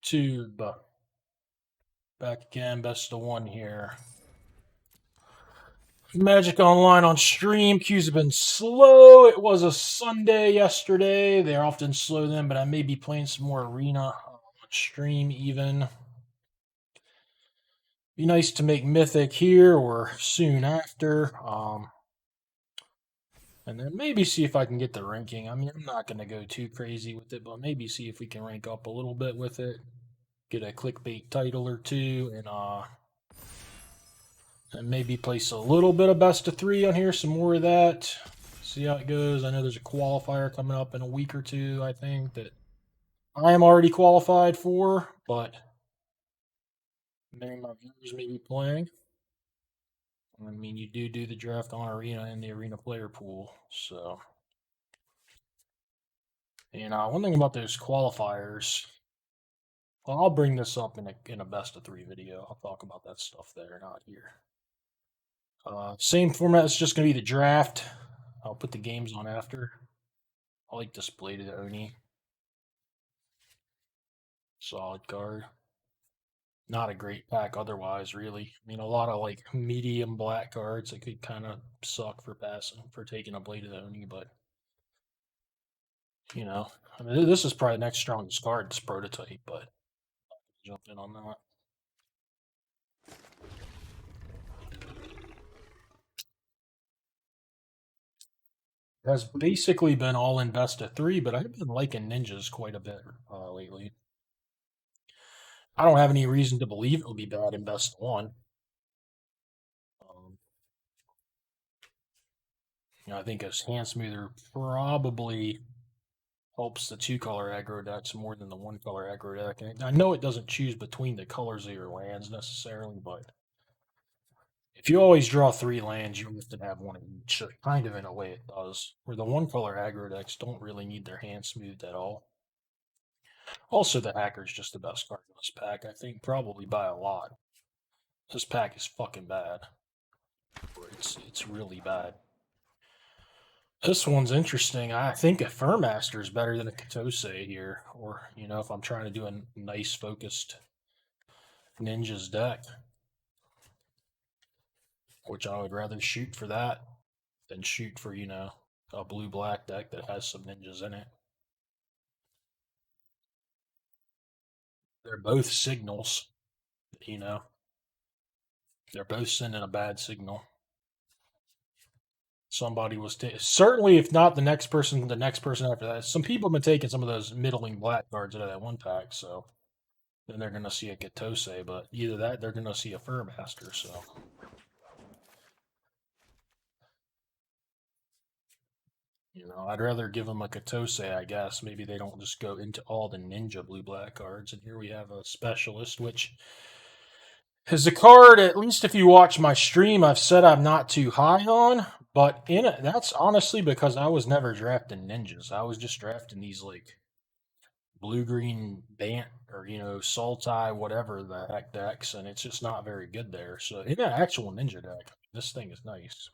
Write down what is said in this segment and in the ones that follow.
YouTube. Back again, best of one here. Magic Online on stream. Queues have been slow. It was a Sunday yesterday. They're often slow then, but I may be playing some more Arena on stream even. Be nice to make Mythic here or soon after. And then maybe see if I can get the ranking. I mean, I'm not going to go too crazy with it, but maybe see if we can rank up a little bit with it. Get a clickbait title or two, and maybe place a little bit of best of three on here, some more of that. See how it goes. I know there's a qualifier coming up in a week or two, I think, that I am already qualified for, but many of my viewers may be playing. I mean, you do the draft on Arena and the Arena player pool, so. And one thing about those qualifiers, well, I'll bring this up in a best of three video. I'll talk about that stuff there, not here. Same format. It's just going to be the draft. I'll put the games on after. I like this Bladed Oni. Solid card. Not a great pack otherwise, really. I mean, a lot of like medium black cards that could kind of suck for taking a Bladed Oni, but you know, I mean, this is probably the next strongest card, this prototype, but jump in on that. Has basically been all in best of three, but I've been liking ninjas quite a bit lately. I don't have any reason to believe it'll be bad in best of one. I think a hand smoother probably helps the two-color aggro decks more than the one-color aggro deck. And I know it doesn't choose between the colors of your lands necessarily, but if you always draw 3 lands, you often have one of each. Kind of in a way it does. Where the one-color aggro decks don't really need their hand smoothed at all. Also, the Hacker's just the best card in this pack, I think, probably by a lot. This pack is fucking bad. It's really bad. This one's interesting. I think a Furmaster is better than a Katose here. Or, if I'm trying to do a nice focused Ninjas deck. Which I would rather shoot for that than shoot for, a blue-black deck that has some ninjas in it. They're both signals, They're both sending a bad signal. Somebody was certainly, if not the next person after that. Some people have been taking some of those middling black cards out of that one pack, so then they're going to see a Katose, but either that, they're going to see a Furmaster, so. I'd rather give them a Katose, I guess. Maybe they don't just go into all the ninja blue-black cards. And here we have a Specialist, which is a card, at least if you watch my stream, I've said I'm not too high on. But in it, that's honestly because I was never drafting ninjas. I was just drafting these, like, blue-green Bant or, Sultai, whatever the heck decks. And it's just not very good there. So in an actual ninja deck, this thing is nice.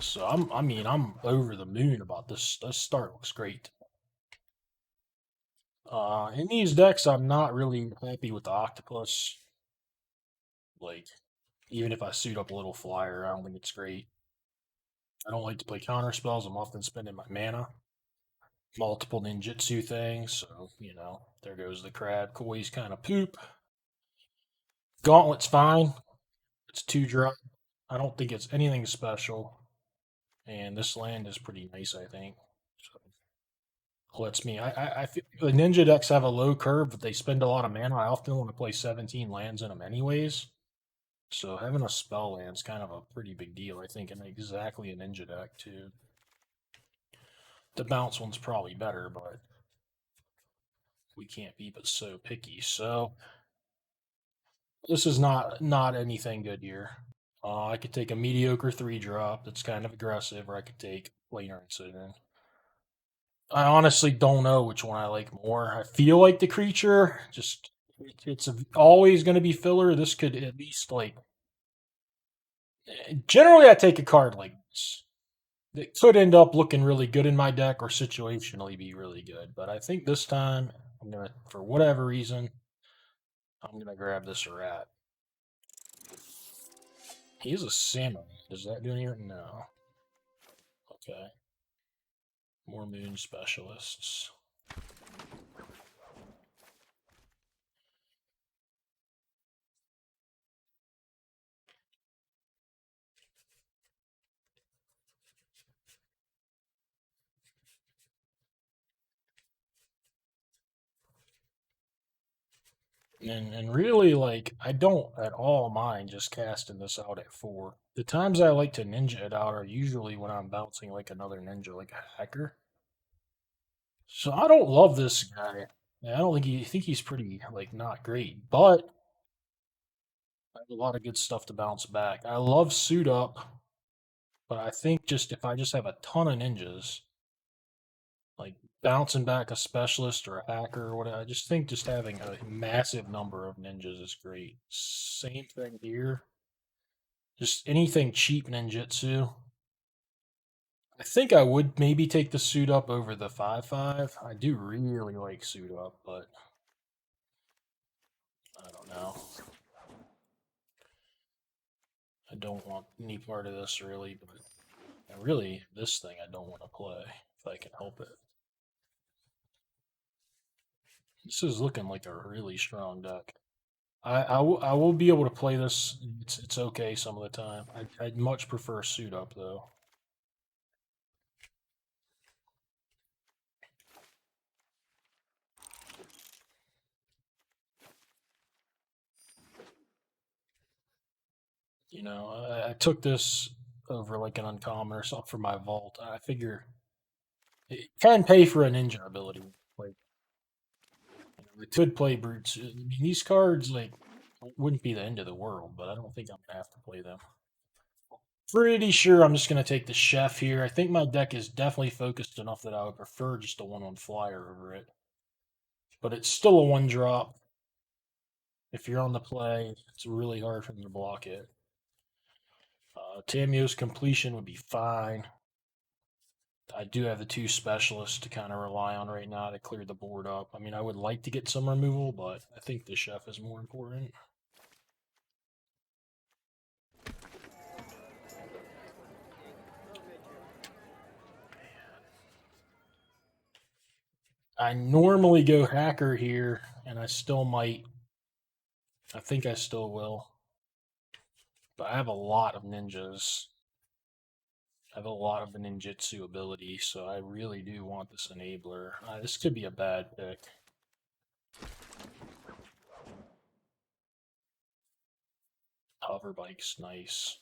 So I'm over the moon about this. This start looks great. In these decks, I'm not really happy with the Octopus. Like, even if I suit up a little flyer, I don't think it's great. I don't like to play counter spells. I'm often spending my mana. Multiple ninjutsu things, so, there goes the crab. Koi's kind of poop. Gauntlet's fine. It's 2-drop. I don't think it's anything special. And this land is pretty nice, I think. So, lets me. I feel the ninja decks have a low curve, but they spend a lot of mana. I often want to play 17 lands in them anyways. So having a spell land's kind of a pretty big deal, I think, in exactly a ninja deck too. The bounce one's probably better, but we can't be but so picky. So this is not anything good here. I could take a mediocre 3-drop that's kind of aggressive, or I could take Planar Incision. I honestly don't know which one I like more. I feel like the creature, just it's always going to be filler. This could at least, like, generally I take a card like this. It could end up looking really good in my deck or situationally be really good. But I think this time I'm I'm gonna, for whatever reason, I'm gonna grab this rat. He is a samurai. Does that do anything? No. Okay. More moon specialists. And really, like, I don't at all mind just casting this out at 4. The times I like to ninja it out are usually when I'm bouncing like another ninja, like a hacker. So I don't love this guy. I don't think he's pretty like not great, but I have a lot of good stuff to bounce back. I love suit up, but I think just if I just have a ton of ninjas, like bouncing back a specialist or a hacker or whatever, I just think just having a massive number of ninjas is great. Same thing here. Just anything cheap ninjutsu. I think I would maybe take the suit up over the 5/5. I do really like suit up, but I don't know. I don't want any part of this really, but really this thing I don't want to play if I can help it. This is looking like a really strong deck. I will be able to play this. It's okay some of the time. I'd much prefer suit up though. You know, I took this over like an uncommon or something for my vault. I figure it can pay for a ninja ability. Like, it could play brutes. I mean, these cards like wouldn't be the end of the world, but I don't think I'm gonna have to play them. Pretty sure I'm just gonna take the chef here. I think my deck is definitely focused enough that I would prefer just a 1/1 flyer over it. But it's still a 1 drop. If you're on the play, it's really hard for them to block it. Tamio's completion would be fine. I do have the 2 specialists to kind of rely on right now to clear the board up. I mean, I would like to get some removal, but I think the chef is more important. I normally go hacker here, and I still might. I think I still will. But I have a lot of ninjas. I have a lot of the ninjutsu ability, so I really do want this enabler. This could be a bad pick. Hover bike's nice.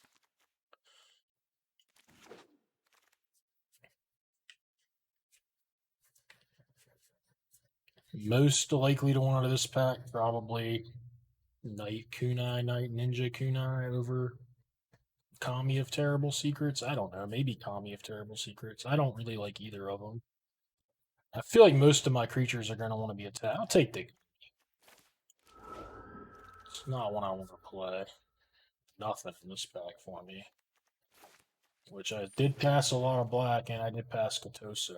Most likely to want out of this pack, probably Knight Kunai, Knight Ninja Kunai over Kami of Terrible Secrets. I don't know. Maybe Kami of Terrible Secrets. I don't really like either of them. I feel like most of my creatures are going to want to be attacked. I'll take the. It's not one I want to play. Nothing in this pack for me. Which I did pass a lot of black, and I did pass Katose.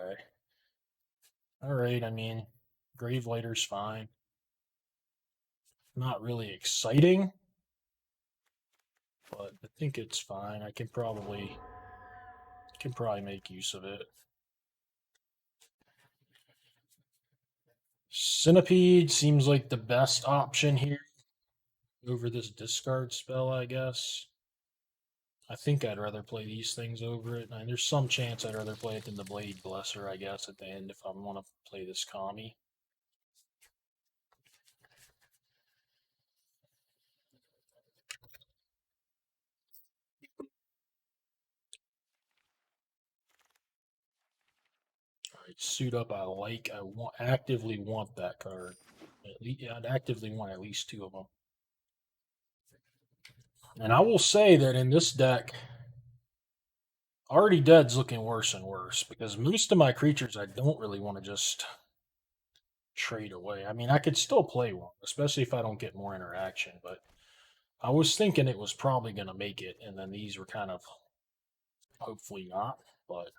Alright, I mean, Gravelighter's fine. Not really exciting, but I think it's fine. I can probably make use of it. Centipede seems like the best option here over this discard spell, I guess. I think I'd rather play these things over it. And there's some chance I'd rather play it than the Blade Blesser, I guess, at the end if I want to play this Kami. Alright, suit up I like. I actively want that card. At least, I'd actively want at least 2 of them. And I will say that in this deck, Already Dead's looking worse and worse because most of my creatures I don't really want to just trade away. I mean, I could still play one, especially if I don't get more interaction, but I was thinking it was probably going to make it, and then these were kind of hopefully not. But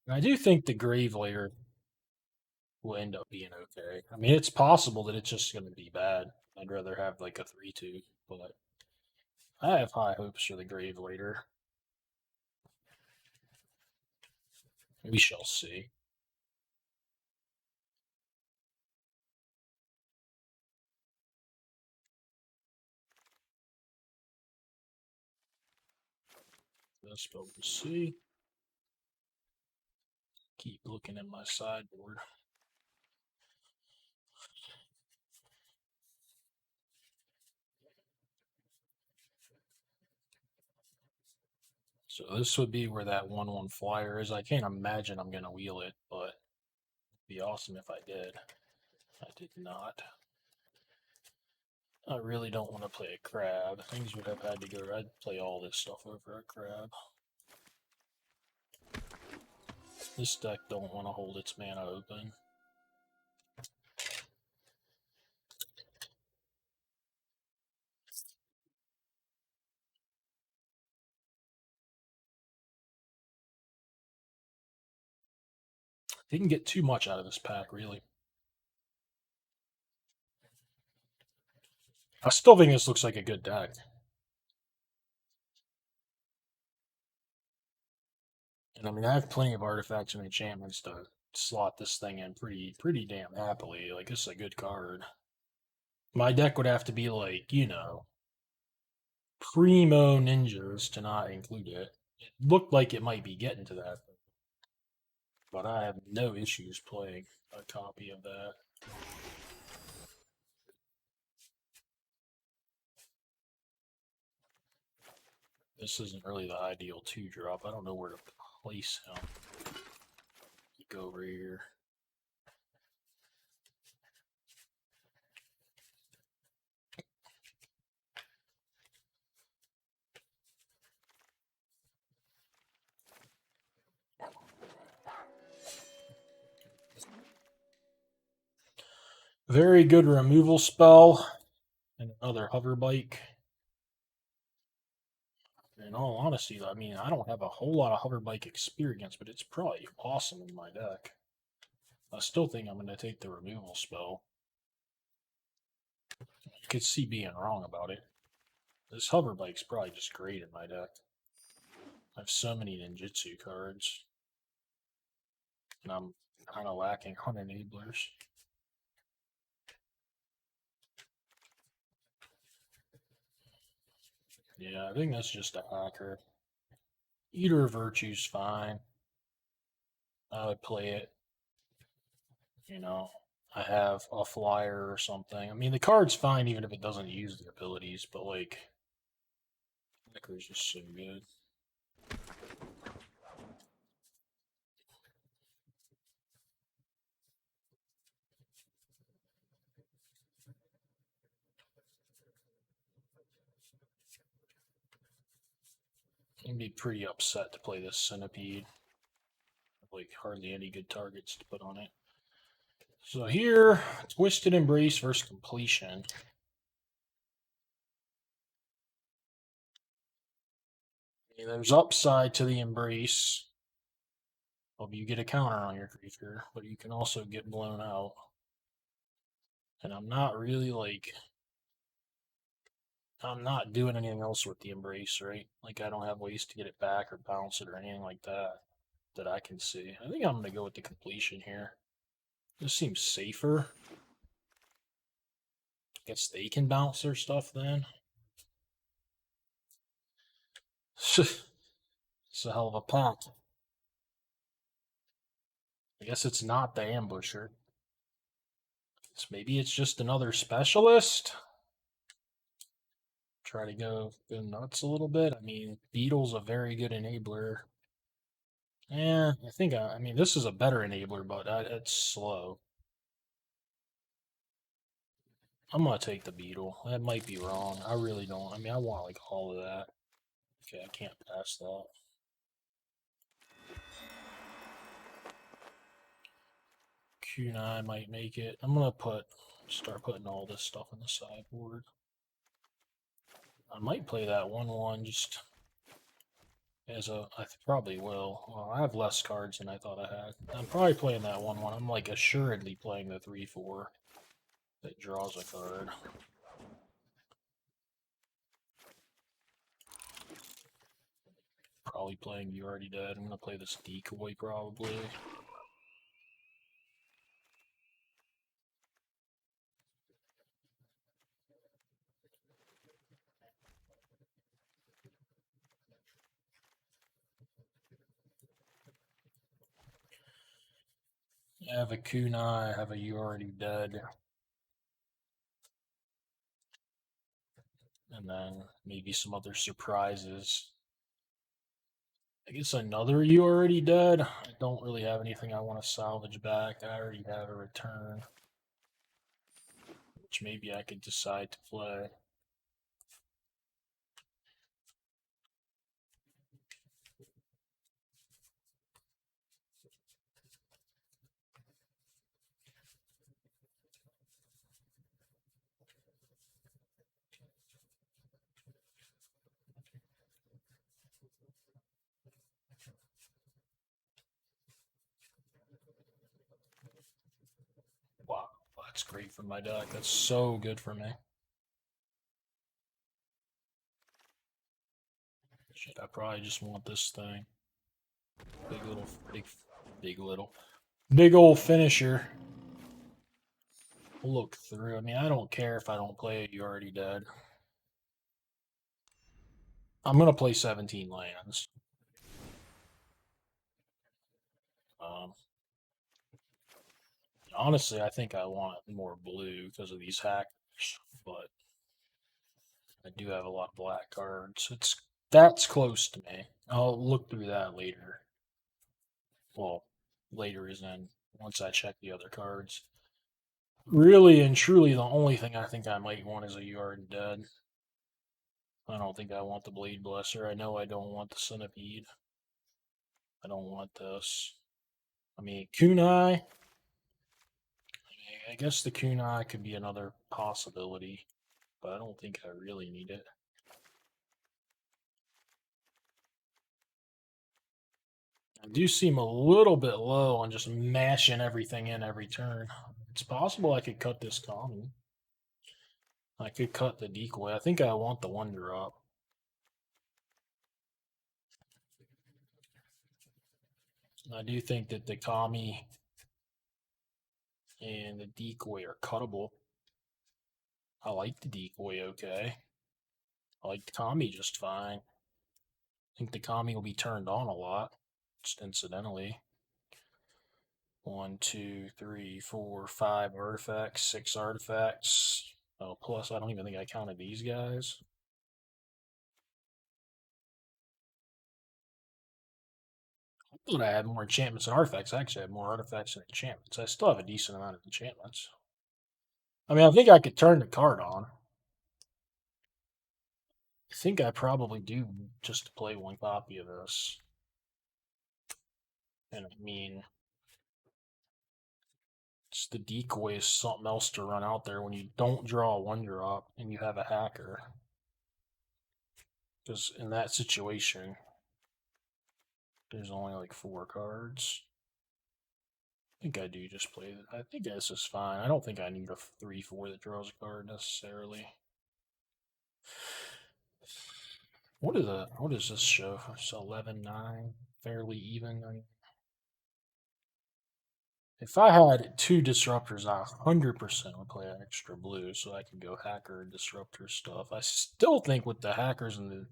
I do think the Grave Layer will end up being okay. I mean, it's possible that it's just going to be bad. I'd rather have like a 3-2, but I have high hopes for the Grave later. We shall see. That's what we'll see. Keep looking at my sideboard. So this would be where that 1/1 flyer is. I can't imagine I'm going to wheel it, but it'd be awesome if I did. I did not. I really don't want to play a crab. Things would have had to go. I'd play all this stuff over a crab. This deck don't want to hold its mana open. Didn't get too much out of this pack, really. I still think this looks like a good deck. And I mean, I have plenty of artifacts and enchantments to slot this thing in pretty damn happily. Like, this is a good card. My deck would have to be like, primo ninjas to not include it. It looked like it might be getting to that, but I have no issues playing a copy of that. This isn't really the ideal 2-drop. I don't know where to place him. Go over here. Very good removal spell. And another hover bike. In all honesty, I mean, I don't have a whole lot of hover bike experience, but it's probably awesome in my deck. I still think I'm going to take the removal spell. You could see being wrong about it. This hover bike's probably just great in my deck. I have so many ninjutsu cards. And I'm kind of lacking on enablers. Yeah, I think that's just a hacker. Eater of Virtue's fine. I would play it. I have a flyer or something. I mean, the card's fine even if it doesn't use the abilities, but like, hacker's just so good. I'd be pretty upset to play this Centipede. Like, hardly any good targets to put on it. So here, Twisted Embrace versus Completion. There's upside to the Embrace. Well, you get a counter on your creature, but you can also get blown out. And I'm not really I'm not doing anything else with the Embrace, right? Like, I don't have ways to get it back or bounce it or anything like that I can see. I think I'm going to go with the Completion here. This seems safer. Guess they can bounce their stuff then. It's a hell of a pack. I guess it's not the Ambusher. Maybe it's just another specialist. Try to go nuts a little bit. I mean, Beetle's a very good enabler. Yeah, I mean, this is a better enabler, but it's slow. I'm gonna take the Beetle. That might be wrong. I really don't. I mean, I want like all of that. Okay, I can't pass that. Q9 might make it. I'm gonna start putting all this stuff in the sideboard. I might play that 1/1 just I probably will. Well, I have less cards than I thought I had. I'm probably playing that 1-1. I'm like assuredly playing the 3-4 that draws a card. Probably playing You Already Dead. I'm gonna play this Decoy probably. I have a Kunai, I have a You Already Dead. And then maybe some other surprises. I guess another You Already Dead. I don't really have anything I want to salvage back. I already have a return, which maybe I could decide to play. Wow, that's great for my deck. That's so good for me. Shit, I probably just want this thing. Big old finisher. We'll look through. I mean, I don't care if I don't play it. You Already Dead. I'm gonna play 17 lands. Um, Honestly, I think I want more blue because of these hackers, but I do have a lot of black cards. That's close to me. I'll look through that later. Well, later is in once I check the other cards. Really and truly, the only thing I think I might want is a You Already Dead. I don't think I want the Blade Blesser. I know I don't want the Centipede. I don't want this. I mean, Kunai. I guess the Kunai could be another possibility, but I don't think I really need it. I do seem a little bit low on just mashing everything in every turn. It's possible I could cut this Kami. I could cut the Decoy. I think I want the 1-drop. I do think that the Kami and the Decoy are cuttable. I like the Decoy okay. I like the Kami just fine. I think the Kami will be turned on a lot, just incidentally. 1, 2, 3, 4, 5 artifacts, 6 artifacts. Oh, plus I don't even think I counted these guys. I thought I had more enchantments than artifacts. I actually had more artifacts than enchantments. I still have a decent amount of enchantments. I mean, I think I could turn the card on. I think I probably do just to play one copy of this. And I mean, it's the Decoy is something else to run out there when you don't draw a 1-drop and you have a hacker. Because in that situation, there's only like 4 cards. I think I do just play it. I think this is fine. I don't think I need a 3-4 that draws a card necessarily. What does this show? It's 11-9, fairly even. I mean, if I had 2 disruptors, I 100% would play extra blue so I could go hacker disruptor stuff. I still think with the hackers and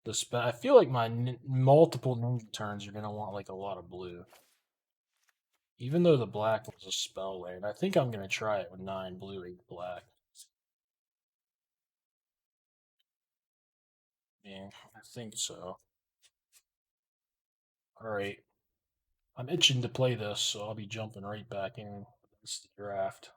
the spell, I feel like my multiple ninja turns are gonna want like a lot of blue. Even though the black was a spell land, I think I'm gonna try it with 9 blue, 8 black. Yeah, I think so. Alright. I'm itching to play this, so I'll be jumping right back in. This is the draft.